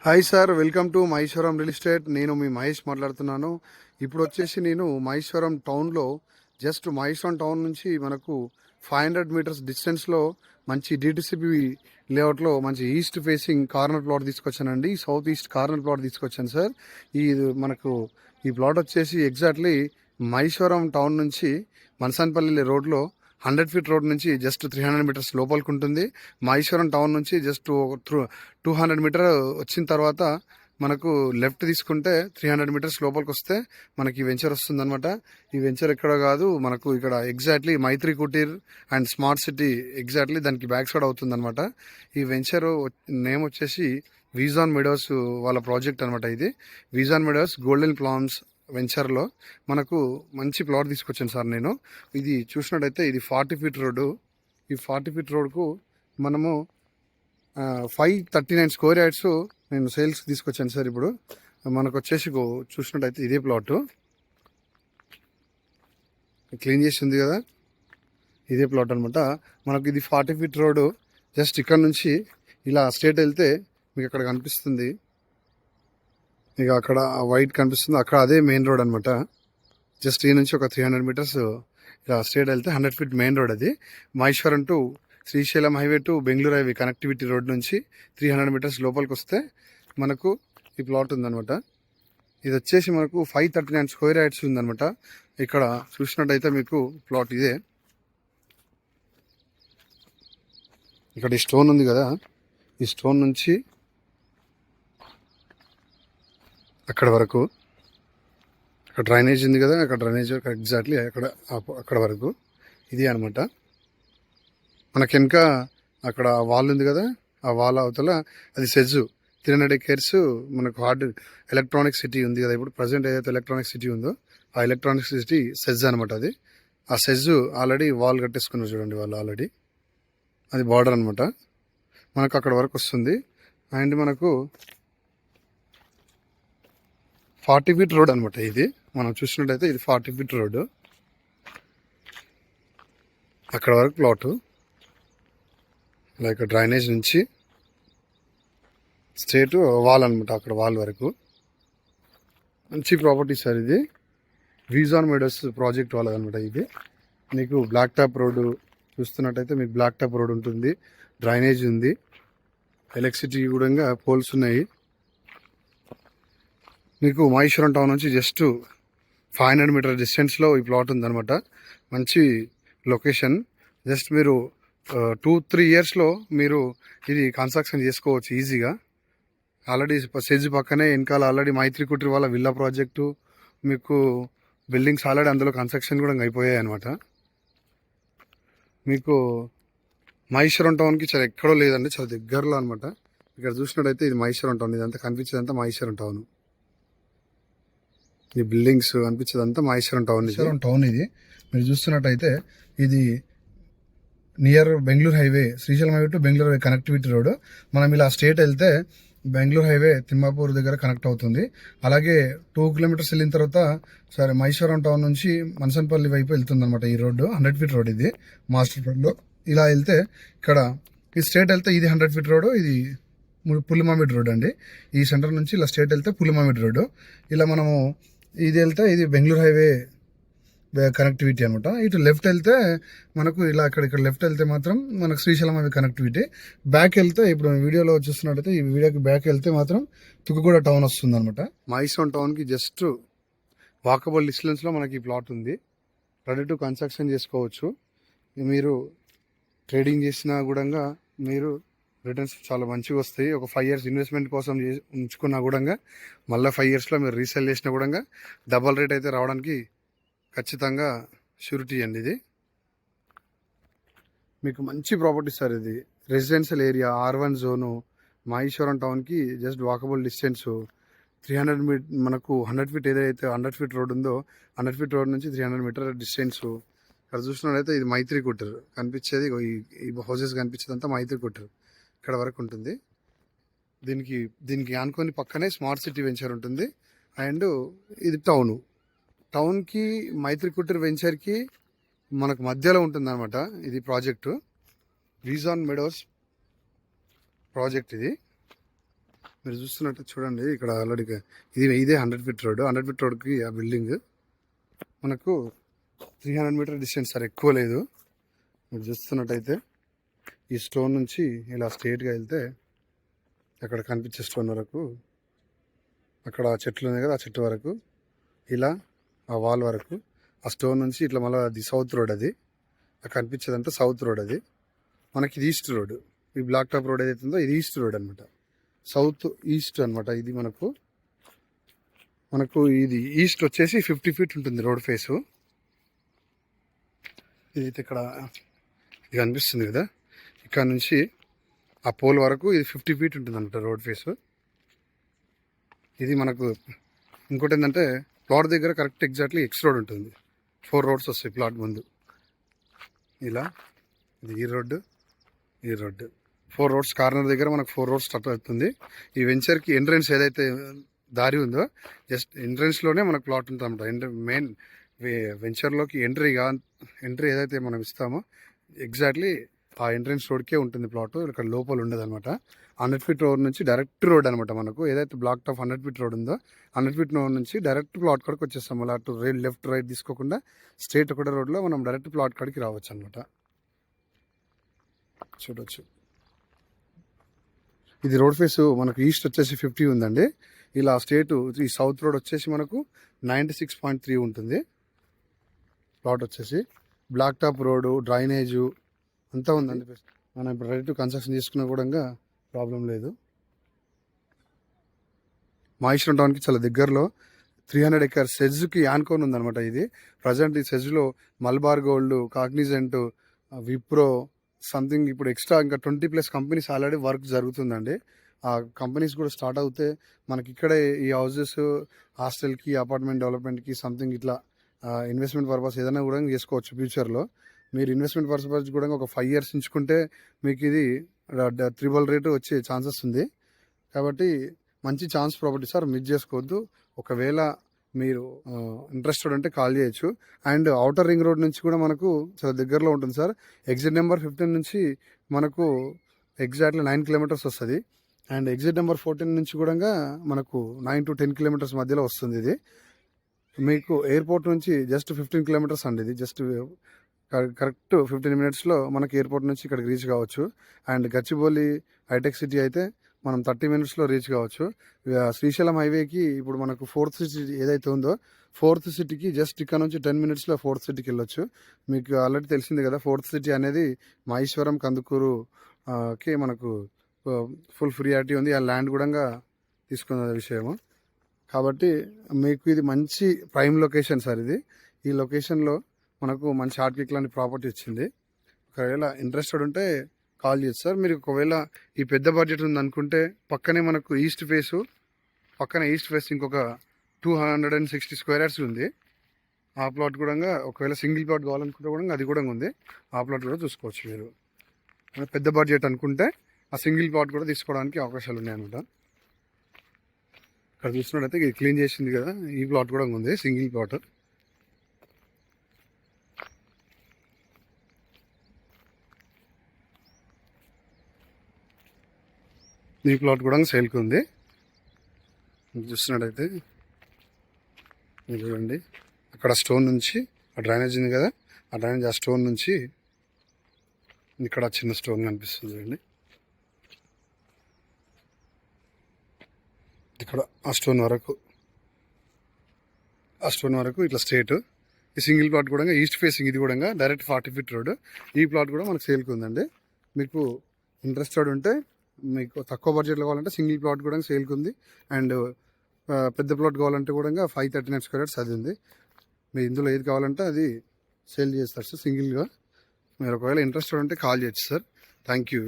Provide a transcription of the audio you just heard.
Hi sir, welcome to Maheshwaram real estate. నేను మీ మహేష్ మాట్లాడుతున్నాను. ఇప్పుడు వచ్చేసి నేను మహేశ్వరం టౌన్లో జస్ట్ మహేశ్వరం టౌన్ నుంచి మనకు 500 మీటర్స్ డిస్టెన్స్లో మంచి డిటిసిపి లేఅవుట్లో మంచి ఈస్ట్ ఫేసింగ్ కార్నర్ ప్లాట్ తీసుకొచ్చానండి. సౌత్ ఈస్ట్ కార్నర్ ప్లాట్ తీసుకొచ్చాను సార్. ఈ ఈ ప్లాట్ వచ్చేసి ఎగ్జాక్ట్లీ మహేశ్వరం టౌన్ నుంచి మనసాన్పల్లి రోడ్లో 100 ఫీట్ రోడ్ నుంచి జస్ట్ 300 మీటర్స్ లోపలికి ఉంటుంది. మహేశ్వరం టౌన్ నుంచి జస్ట్ 200 మీటర్ వచ్చిన తర్వాత మనకు లెఫ్ట్ తీసుకుంటే 300 మీటర్స్ లోపలికి వస్తే మనకి వెంచర్ వస్తుంది అనమాట. ఈ వెంచర్ ఎక్కడ కాదు, మనకు ఇక్కడ exactly Maitri Kutir and smart city exactly దానికి బ్యాక్ సైడ్ అవుతుంది అనమాట. ఈ వెంచర్ నేమ్ వచ్చేసి వీజాన్ మెడోస్ వాళ్ళ ప్రాజెక్ట్ అనమాట. ఇది వీజాన్ మెడోస్ గోల్డెన్ ప్లామ్స్ వెంచర్లో మనకు మంచి ప్లాట్ తీసుకొచ్చాను సార్. నేను ఇది చూసినట్టయితే ఇది 40 ఫీట్ రోడ్డు. ఈ 40 ఫీట్ రోడ్కు మనము 539 స్క్వేర్ యార్డ్స్ నేను సేల్స్కి తీసుకొచ్చాను సార్. ఇప్పుడు మనకు వచ్చేసి చూసినట్టయితే ఇదే ప్లాట్ క్లీన్ చేసి ఉంది కదా, ఇదే ప్లాట్ అనమాట. మనకు ఇది 40 ఫీట్ రోడ్డు. జస్ట్ ఇక్కడ నుంచి ఇలా స్ట్రేట్ వెళ్తే మీకు అక్కడ కనిపిస్తుంది, ఇక అక్కడ వైట్ కనిపిస్తుంది, అక్కడ అదే మెయిన్ రోడ్ అనమాట. జస్ట్ ఈ నుంచి ఒక 300 మీటర్స్ ఇలా స్ట్రేట్ వెళ్తే 100 ఫీట్ మెయిన్ రోడ్. అది Maheshwaram to Srisailam highway to Bengaluru highway connectivity road నుంచి 300 మీటర్స్ లోపలికి వస్తే మనకు ఈ ప్లాట్ ఉందనమాట. ఇది వచ్చేసి మనకు 539 స్క్వేర్ యార్డ్స్ ఉందనమాట. ఇక్కడ చూసినట్టయితే మీకు ప్లాట్ ఇదే. ఇక్కడ ఈ స్టోన్ ఉంది కదా, ఈ స్టోన్ నుంచి అక్కడ వరకు, అక్కడ డ్రైనేజ్ ఉంది కదా, అక్కడ డ్రైనేజ్ ఎగ్జాక్ట్లీ అక్కడ వరకు ఇది అనమాట. మనకి వెనుక అక్కడ వాల్ ఉంది కదా, ఆ వాల్ అవతల అది సెజ్ 300 acres మనకు హార్డ్ ఎలక్ట్రానిక్ సిటీ ఉంది కదా. ఇప్పుడు ప్రజెంట్ ఏదైతే ఎలక్ట్రానిక్ సిటీ ఉందో ఆ ఎలక్ట్రానిక్ సిటీ సెజ్ అనమాట. అది ఆ సెజ్ ఆల్రెడీ వాల్ కట్టేసుకున్నారు చూడండి వాళ్ళు ఆల్రెడీ. అది బార్డర్ అనమాట, మనకు అక్కడ వరకు వస్తుంది. అండ్ మనకు 40 ఫీట్ రోడ్ అనమాట. ఇది మనం చూసినట్టయితే ఇది 40 ఫీట్ రోడ్డు. అక్కడ వరకు ప్లాటు లైక్ డ్రైనేజ్ నుంచి స్ట్రేట్ వాల్ అనమాట, అక్కడ వాల్ వరకు మంచి ప్రాపర్టీ సార్. ఇది వీజాన్ మెడోస్ ప్రాజెక్ట్ వాళ్ళది అనమాట. ఇది మీకు బ్లాక్ టాప్ రోడ్డు చూస్తున్నట్టయితే మీకు బ్లాక్ టాప్ రోడ్ ఉంటుంది, డ్రైనేజ్ ఉంది, ఎలక్ట్రిసిటీ కూడా పోల్స్ ఉన్నాయి. మీకు మహేశ్వరం టౌన్ నుంచి జస్ట్ 500 మీటర్ డిస్టెన్స్లో ఈ ప్లాట్ ఉందన్నమాట. మంచి లొకేషన్. జస్ట్ మీరు 2-3 ఇయర్స్లో మీరు ఇది కన్స్ట్రక్షన్ చేసుకోవచ్చు ఈజీగా. ఆల్రెడీ సెజ్ పక్కనే వెనకాల ఆల్రెడీ మైత్రి కుటీర్ వాళ్ళ విల్లా ప్రాజెక్టు, మీకు బిల్డింగ్స్ ఆల్రెడీ అందులో కన్స్ట్రక్షన్ కూడా అయిపోయాయి అనమాట. మీకు మహేశ్వరం టౌన్కి చాలా ఎక్కడో లేదండి, చాలా దగ్గరలో అనమాట. ఇక్కడ చూసినట్టయితే ఇది మహేశ్వరం టౌన్. ఇదంతా కనిపించేదంతా మహేశ్వరం టౌన్. ఈ బిల్డింగ్స్ అనిపించేదంతా మహేశ్వరం టౌన్. ఇది మీరు చూస్తున్నట్టయితే ఇది near Bengaluru highway, Srisailam highway to Bengaluru highway connectivity road. మనం ఇలా స్టేట్ వెళ్తే బెంగళూరు హైవే తిమ్మాపూర్ దగ్గర కనెక్ట్ అవుతుంది. అలాగే 2 కిలోమీటర్స్ వెళ్ళిన తర్వాత మహేశ్వరం టౌన్ నుంచి మనసన్పల్లి వైపు వెళ్తుంది అనమాట. ఈ రోడ్డు 100 ఫీట్ రోడ్. ఇది మాస్టర్ రోడ్లో ఇలా వెళ్తే ఇక్కడ ఈ స్టేట్ వెళ్తే ఇది 100 ఫీట్ రోడ్. ఇది పులిమామిడి రోడ్ అండి. ఈ సెంటర్ నుంచి ఇలా స్టేట్ వెళ్తే పులిమామిడి రోడ్డు. ఇలా మనము ఇది వెళ్తే ఇది బెంగళూరు హైవే కనెక్టివిటీ అనమాట. ఇటు లెఫ్ట్ వెళ్తే మనకు ఇలా ఇక్కడ లెఫ్ట్ వెళ్తే మాత్రం మనకు శ్రీశైలం హైవే కనెక్టివిటీ. బ్యాక్ వెళ్తే ఇప్పుడు వీడియోలో చూస్తున్నట్టయితే ఈ వీడియోకి బ్యాక్ వెళ్తే మాత్రం తుక్కుగూడ టౌన్ వస్తుంది అనమాట. మహేశ్వరం టౌన్కి జస్ట్ వాకబుల్ డిస్టెన్స్లో మనకి ఈ ప్లాట్ ఉంది. రెడీ టు కన్స్ట్రక్షన్ చేసుకోవచ్చు. మీరు ట్రేడింగ్ చేసినా కూడా మీరు రిటర్న్స్ చాలా మంచిగా వస్తాయి. ఒక 5 years ఇన్వెస్ట్మెంట్ కోసం ఉంచుకున్నా కూడా మళ్ళీ 5 yearsలో మీరు రీసేల్ చేసినా కూడా డబల్ రేట్ అయితే రావడానికి ఖచ్చితంగా షూరిటీ అండి. ఇది మీకు మంచి ప్రాపర్టీ సార్. ఇది residential area, R1 zone, Maheshwaram టౌన్కి జస్ట్ వాకబుల్ డిస్టెన్స్ 300 మనకు 100 ఫీట్ ఏదైతే 100 ఫీట్ రోడ్ ఉందో 100 ఫీట్ రోడ్ నుంచి 300 మీటర్ డిస్టెన్స్. ఇక్కడ చూసినట్లయితే ఇది మైత్రి కుటీర్ కనిపించేది, ఈ హౌసెస్ కనిపించేదంతా మైత్రి కుటీర్ ఇక్కడ వరకు ఉంటుంది. దీనికి ఆనుకొని పక్కనే స్మార్ట్ సిటీ వెంచర్ ఉంటుంది. అండ్ ఇది టౌన్కి మైత్రి కుటీర్ వెంచర్కి మనకు మధ్యలో ఉంటుంది అనమాట. ఇది ప్రాజెక్టు వీజాన్ మెడోస్ ప్రాజెక్ట్. ఇది మీరు చూస్తున్నట్టు చూడండి, ఇక్కడ ఆల్రెడీ ఇదే 100 ఫీట్ రోడ్. 100 ఫీట్ రోడ్కి ఆ బిల్డింగ్ మనకు 300 మీటర్ డిస్టెన్స్ సార్, ఎక్కువ లేదు. మీరు చూస్తున్నట్టయితే ఈ స్టోన్ నుంచి ఇలా స్ట్రేట్గా వెళ్తే అక్కడ కనిపించే స్టోన్ వరకు, అక్కడ చెట్లు ఉన్నాయి కదా, ఆ చెట్టు వరకు, ఇలా ఆ వాల్ వరకు, ఆ స్టోన్ నుంచి ఇట్లా మళ్ళీ అది సౌత్ రోడ్. అది కనిపించేదంటే సౌత్ రోడ్. అది మనకి ఇది ఈస్ట్ రోడ్. ఈ బ్లాక్ టాప్ రోడ్ ఏదైతే ఉందో ఇది ఈస్ట్ రోడ్ అనమాట, సౌత్ ఈస్ట్ అనమాట. ఇది మనకు ఇది ఈస్ట్ వచ్చేసి 50 ఫీట్ ఉంటుంది రోడ్ ఫేసు. ఇదైతే ఇక్కడ ఇది కనిపిస్తుంది కదా, ఇక్కడ నుంచి ఆ పోల్ వరకు ఇది 50 ఫీట్ ఉంటుంది అనమాట రోడ్ ఫేసు. ఇది మనకు ఇంకోటి ఏంటంటే ప్లాట్ దగ్గర కరెక్ట్ ఎగ్జాక్ట్లీ ఎక్స్ రోడ్ ఉంటుంది. 4 రోడ్స్ వస్తాయి ప్లాట్ ముందు. ఇలా ఇది ఈ రోడ్డు, ఈ రోడ్డు, 4 రోడ్స్ కార్నర్ దగ్గర మనకు 4 రోడ్స్ స్టార్ట్ అవుతుంది. ఈ వెంచర్కి ఎంట్రెన్స్ ఏదైతే దారి ఉందో జస్ట్ ఎంట్రెన్స్లోనే మనకు ప్లాట్ ఉంటుంది అనమాట. మెయిన్ వెంచర్లోకి ఎంట్రీ ఏదైతే మనం ఇస్తామో ఎగ్జాక్ట్లీ ఆ ఎంట్రెన్స్ రోడ్కే ఉంటుంది ప్లాట్. ఇక్కడ లోపల ఉండదు అనమాట. 100 ఫీట్ రోడ్ నుంచి డైరెక్ట్ రోడ్ అనమాట. మనకు ఏదైతే బ్లాక్ టాప్ 100 ఫీట్ రోడ్ ఉందో 100 ఫీట్ రోడ్ నుంచి డైరెక్ట్ ప్లాట్ కాడికి వచ్చేస్తాం. అలా అటు లెఫ్ట్ రైట్ తీసుకోకుండా స్ట్రేట్ ఒకటే రోడ్లో మనం డైరెక్ట్ ప్లాట్ కాడికి రావచ్చు అనమాట. చూడొచ్చు, ఇది రోడ్ ఫేస్ మనకు ఈస్ట్ వచ్చేసి 50 ఉందండి. ఇలా స్టేట్ ఈ సౌత్ రోడ్ వచ్చేసి మనకు 96.3 ఉంటుంది. ప్లాట్ వచ్చేసి బ్లాక్ టాప్ రోడ్డు, డ్రైనేజు అంతా ఉందండి. మనం ఇప్పుడు రెడీ టు కన్స్ట్రక్షన్ చేసుకున్నా కూడా ప్రాబ్లం లేదు. మహేశ్వరం టౌన్కి చాలా దగ్గరలో 300 ఎకర్స్ సెజ్కి ఆనుకొని ఉందన్నమాట. ఇది ప్రజెంట్ ఈ సెజ్లో Malabar Gold, Cognizant, Wipro something ఇప్పుడు ఎక్స్ట్రా ఇంకా 20+ కంపెనీస్ ఆల్రెడీ వర్క్ జరుగుతుందండి. ఆ కంపెనీస్ కూడా స్టార్ట్ అవుతే మనకి ఇక్కడే ఈ హౌజెస్ హాస్టల్కి, అపార్ట్మెంట్ డెవలప్మెంట్కి సంథింగ్ ఇట్లా ఇన్వెస్ట్మెంట్ పర్పస్ ఏదైనా కూడా చేసుకోవచ్చు ఫ్యూచర్లో. మీరు ఇన్వెస్ట్మెంట్ పర్పస్ కూడా ఒక 5 years ఉంచుకుంటే మీకు ఇది ట్రిపుల్ రేటు వచ్చే ఛాన్సెస్ ఉంది. కాబట్టి మంచి ఛాన్స్ ప్రాపర్టీ సార్, మిస్ చేసుకోవద్దు. ఒకవేళ మీరు ఇంట్రెస్టెడ్ అంటే కాల్ చేయొచ్చు. అండ్ అవుటర్ రింగ్ రోడ్ నుంచి కూడా మనకు చాలా దగ్గరలో ఉంటుంది సార్. ఎగ్జిట్ నెంబర్ 15 నుంచి మనకు ఎగ్జాక్ట్లీ 9 kilometers వస్తుంది. అండ్ ఎగ్జిట్ నెంబర్ 14 నుంచి కూడా మనకు 9 to 10 kilometers మధ్యలో వస్తుంది. ఇది మీకు ఎయిర్పోర్ట్ నుంచి జస్ట్ 15 kilometers అండి. ఇది జస్ట్ కరెక్ట్ 15 minutesలో మనకి ఎయిర్పోర్ట్ నుంచి ఇక్కడికి రీచ్ కావచ్చు. అండ్ గచ్చిబౌలి హైటెక్ సిటీ అయితే మనం 30 minutesలో రీచ్ కావచ్చు. శ్రీశైలం హైవేకి ఇప్పుడు మనకు 4th సిటీ ఏదైతే ఉందో 4th సిటీకి జస్ట్ ఇక్కడ నుంచి 10 minutesలో 4th సిటీకి వెళ్ళొచ్చు. మీకు ఆల్రెడీ తెలిసింది కదా, 4th సిటీ అనేది మహేశ్వరం, కందుకూరు కి మనకు ఫుల్ ఫ్రీయారిటీ ఉంది. ఆ ల్యాండ్ కూడా తీసుకున్న విషయము. కాబట్టి మీకు ఇది మంచి ప్రైమ్ లొకేషన్ సార్. ఇది ఈ లొకేషన్లో మనకు మంచి ఆర్టిక్ లాంటి ప్రాపర్టీ వచ్చింది. ఒకవేళ ఇంట్రెస్టెడ్ ఉంటే కాల్ చేయొచ్చు సార్. మీరు ఒకవేళ ఈ పెద్ద బడ్జెట్ ఉందనుకుంటే పక్కనే మనకు ఈస్ట్ ఫేస్ ఇంకొక 260 square yards ఉంది. ఆ ప్లాట్ కూడా ఒకవేళ సింగిల్ ప్లాట్ కావాలనుకుంటే కూడా అది కూడా ఉంది. ఆ ప్లాట్ కూడా చూసుకోవచ్చు. మీరు పెద్ద బడ్జెట్ అనుకుంటే ఆ సింగిల్ ప్లాట్ కూడా తీసుకోవడానికి అవకాశాలు ఉన్నాయన్నమాట. ఇక్కడ చూసినట్టయితే ఇది క్లీన్ చేసింది కదా, ఈ ప్లాట్ కూడా ఉంది సింగిల్ ప్లాట్. ఈ ప్లాట్ కూడా సేల్కి ఉంది. చూస్తున్నట్టయితే చూడండి, అక్కడ స్టోన్ నుంచి ఆ డ్రైనేజ్ ఉంది కదా, ఆ డ్రైనేజ్ ఆ స్టోన్ నుంచి ఇక్కడ చిన్న స్టోన్ కనిపిస్తుంది చూడండి. ఇక్కడ ఆ స్టోన్ వరకు ఇట్లా స్ట్రేట్. ఈ సింగిల్ ప్లాట్ కూడా ఈస్ట్ ఫేసింగ్, ఇది కూడా డైరెక్ట్ 40 feet రోడ్. ఈ ప్లాట్ కూడా మనకు సేల్కి ఉందండి. మీకు ఇంట్రెస్టెడ్ ఉంటే, మీకు తక్కువ బడ్జెట్లో కావాలంటే సింగిల్ ప్లాట్ కూడా సేల్కి ఉంది. అండ్ పెద్ద ప్లాట్ కావాలంటే కూడా 539 square yards అది ఉంది. మీరు ఇందులో ఏది కావాలంటే అది సేల్ చేస్తారు సార్ సింగిల్గా. మీరు ఒకవేళ ఇంట్రెస్టెడ్ ఉంటే కాల్ చేయొచ్చు సార్. Thank you.